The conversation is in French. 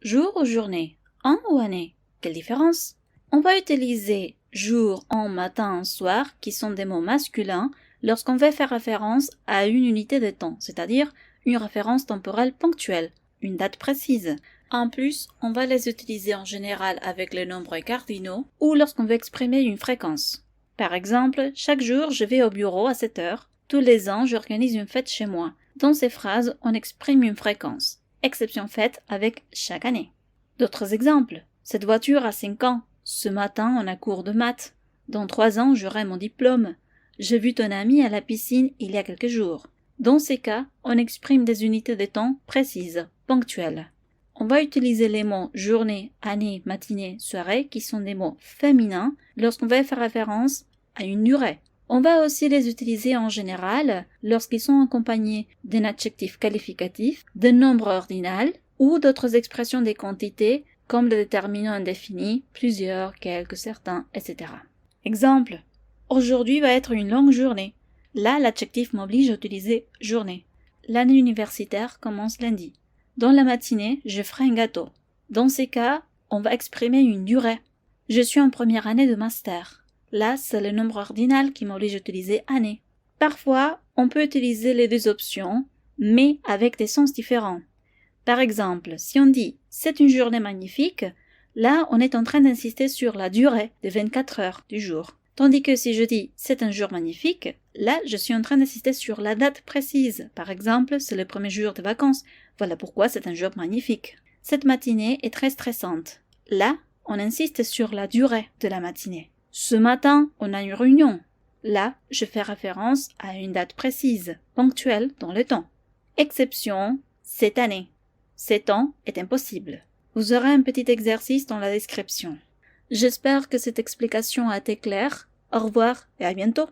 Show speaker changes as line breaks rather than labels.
Jour ou journée? An ou année? Quelle différence? On va utiliser jour, an, matin, soir, qui sont des mots masculins, lorsqu'on veut faire référence à une unité de temps, c'est-à-dire une référence temporelle ponctuelle, une date précise. En plus, on va les utiliser en général avec les nombres cardinaux ou lorsqu'on veut exprimer une fréquence. Par exemple, chaque jour je vais au bureau à 7 heures. Tous les ans, j'organise une fête chez moi. Dans ces phrases, on exprime une fréquence, exception faite avec chaque année. D'autres exemples. Cette voiture a 5 ans. Ce matin, on a cours de maths. Dans 3 ans, j'aurai mon diplôme. J'ai vu ton ami à la piscine il y a quelques jours. Dans ces cas, on exprime des unités de temps précises, ponctuelles. On va utiliser les mots journée, année, matinée, soirée qui sont des mots féminins lorsqu'on va faire référence à une durée. On va aussi les utiliser en général lorsqu'ils sont accompagnés d'un adjectif qualificatif, d'un nombre ordinal ou d'autres expressions des quantités comme le déterminant indéfini, plusieurs, quelques, certains, etc. Exemple. Aujourd'hui va être une longue journée. Là, l'adjectif m'oblige à utiliser journée. L'année universitaire commence lundi. Dans la matinée, je ferai un gâteau. Dans ces cas, on va exprimer une durée. Je suis en première année de master. Là, c'est le nombre ordinal qui m'oblige à utiliser année. Parfois, on peut utiliser les deux options, mais avec des sens différents. Par exemple, si on dit « c'est une journée magnifique », là, on est en train d'insister sur la durée des 24 heures du jour. Tandis que si je dis « c'est un jour magnifique », là, je suis en train d'insister sur la date précise. Par exemple, c'est le premier jour de vacances. Voilà pourquoi c'est un jour magnifique. Cette matinée est très stressante. Là, on insiste sur la durée de la matinée. Ce matin, on a une réunion. Là, je fais référence à une date précise, ponctuelle dans le temps. Exception, cette année. Cet an est impossible. Vous aurez un petit exercice dans la description. J'espère que cette explication a été claire. Au revoir et à bientôt.